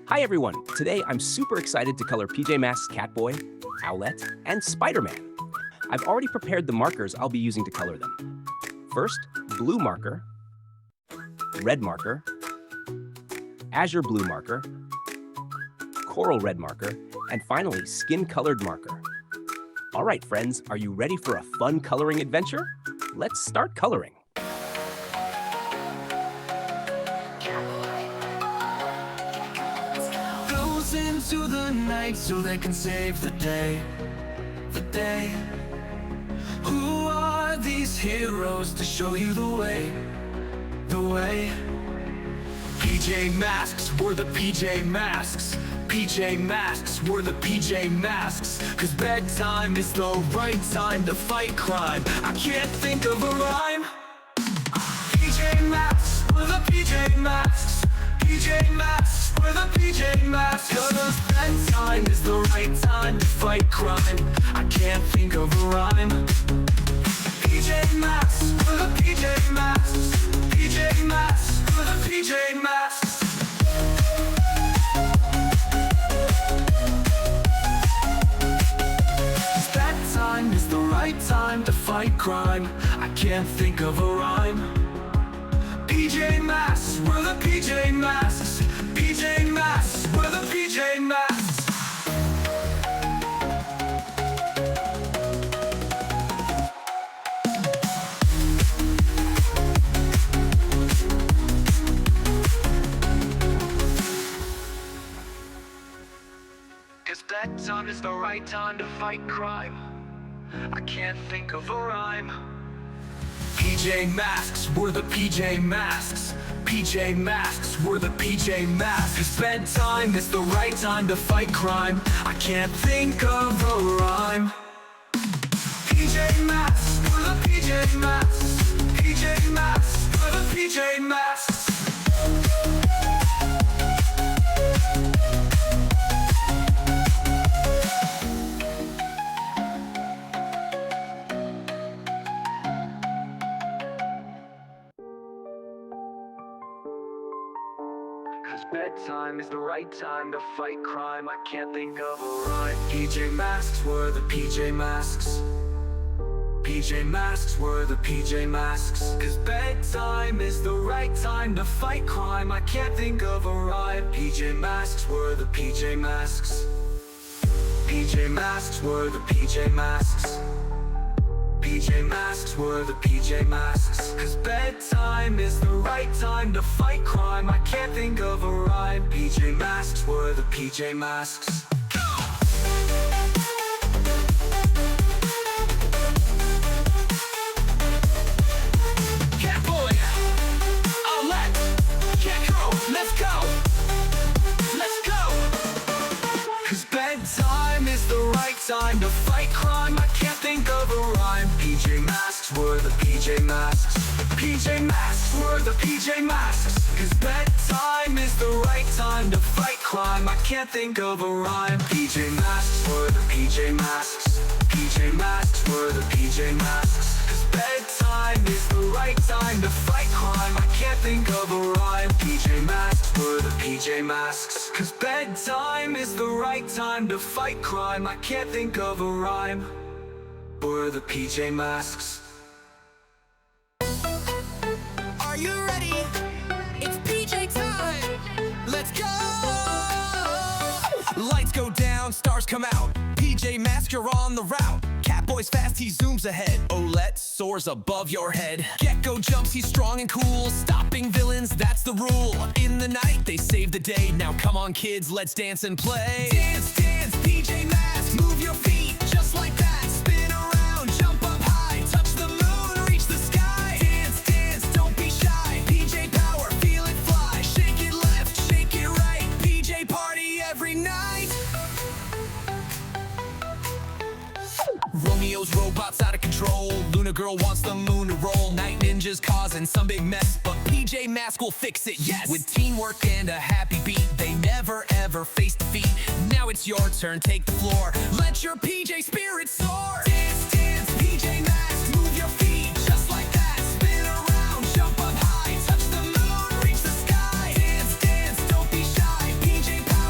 Hi everyone! Today I'm super excited to color PJ Masks Catboy, Owlette, and Spiderman. I've already prepared the markers I'll be using to color them. First, blue marker, red marker, azure blue marker, coral red marker, and finally skin-colored marker. Alright friends, are you ready for a fun coloring adventure? Let's start coloring. Into the night so they can save the day. Who are these heroes to show you the way? PJ Masks, we're the PJ Masks. PJ Masks, we're the PJ Masks. 'Cause bedtime is the right time to fight crime. I can't think of a rhyme. PJ Masks, we're the PJ Masks. PJ Masks, we're the PJ Masks. 'Cause bedtime is the right time to fight crime. I can't think of a rhyme. PJ Masks, we're the PJ Masks. PJ Masks, we're the PJ Masks. Bedtime is the right time to fight crime. I can't think of a rhyme. PJ Masks, we're the PJ Masks. PJ Masks, we're the PJ Masks. Cause bedtime is the right time to fight crime. I can't think of a rhyme. PJ Masks, we're the PJ Masks. PJ Masks, we're the PJ Masks. 'Cause bedtime is the right time to fight crime. I can't think of a rhyme. PJ Masks, we're the PJ Masks. PJ Masks, we're the PJ Masks. Bedtime is the right time to fight crime. I can't think of a rhyme. PJ Masks, we're the PJ Masks. PJ Masks, we're the PJ Masks. 'Cause bedtime is the right time to fight crime. I can't think of a rhyme. PJ Masks, we're the PJ Masks. PJ Masks, we're the PJ Masks. PJ Masks, we're the PJ Masks. 'Cause bedtime is the right time to fight crime. I can't think of a rhyme. PJ Masks, we're the PJ Masks. Catboy Owlette, let's go. Let's go. 'Cause bedtime is the right time to fight crime. I can't think of a rhyme. PJ Masks, we're the PJ Masks. PJ Masks, we're the PJ Masks. 'Cause bedtime is the right time to fight crime. I can't think of a rhyme. PJ Masks, we're the PJ Masks. PJ Masks, we're the PJ Masks. 'Cause bedtime is the right time to fight crime. I can't think of a rhyme. PJ Masks, we're the PJ Masks. 'Cause bedtime is the right time to fight crime. I can't think of a rhyme. We're the PJ Masks. Are you ready? It's PJ time! Let's go! Lights go down, stars come out. PJ Masks, you're on the route. Catboy's fast, he zooms ahead. Owlette soars above your head. Gecko jumps, he's strong and cool. Stopping villains, that's the rule. In the night, they save the day. Now come on kids, let's dance and play. Dance, dance, PJ Masks, move your feet just like that. Spin around, jump up high, touch the moon, reach the sky. Dance, dance, don't be shy. PJ power, feel it fly. Shake it left, shake it right. PJ party every night. Romeo's robots out of control. Luna girl wants the moon to roll. Night ninjas causing some big mess, but PJ Masks will fix it, yes. With teamwork and a happy beat, they never ever face defeat. Now it's your turn, take the floor. Let your PJ spirit soar. Dance, dance, PJ Masks, move your feet just like that. Spin around, jump up high, touch the moon, reach the sky. Dance, dance, don't be shy. PJ power.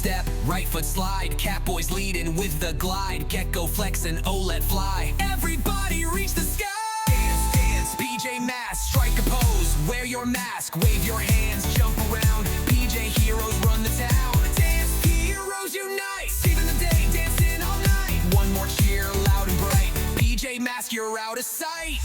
step, right foot slide. Catboy's leading with the glide. Gecko flex and Owlette fly. Everybody reach the sky. Dance, dance, PJ Masks, strike a pose. Wear your mask, wave your hands, jump around. PJ heroes run the town. Dance heroes unite, saving the day, dancing all night. One more cheer, loud and bright. PJ Masks, you're out of sight.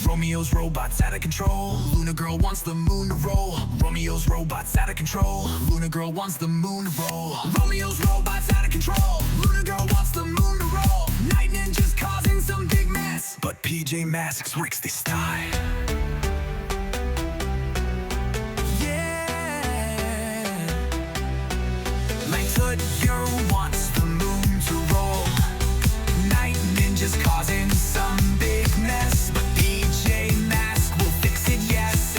Romeo's robots out of control. Luna girl wants the moon to roll. Romeo's robots out of control. Luna girl wants the moon to roll. Romeo's robots out of control. Luna girl wants the moon to roll. Night ninjas causing some big mess, but PJ Masks rigs this time. Yeah. Light Hood girl wants the moon to roll. Night ninjas causing some big mess, but PJ Masks will fix it, yes.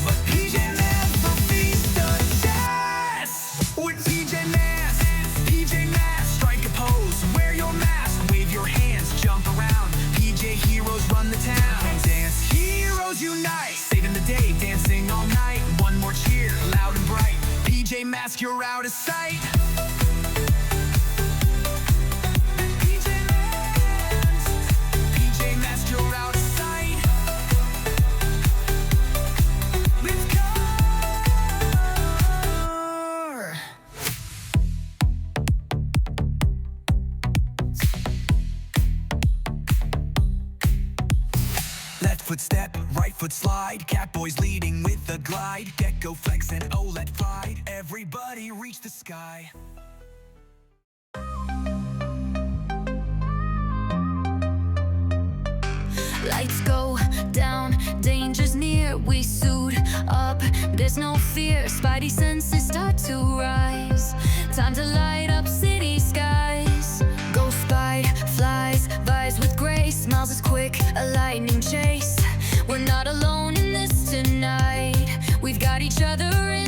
But PJ never beats the test. With PJ Masks, strike a pose. Wear your mask, wave your hands, jump around. PJ heroes run the town. Dance heroes unite, saving the day, dancing all night. One more cheer, loud and bright. PJ Masks, you're out of sight. You're out of sight. Let's go. Left foot step, right foot slide. Catboy's leading with the glide. Gecko flex and Owlette fly. Everybody reach the sky. Lights go down, danger's near. We suit up, there's no fear. Spidey senses start to rise. Time to light up city skies. Ghost spy flies, vies with grace. Smiles as quick, a lightning chase. We're not alone in this tonight. We've got each other in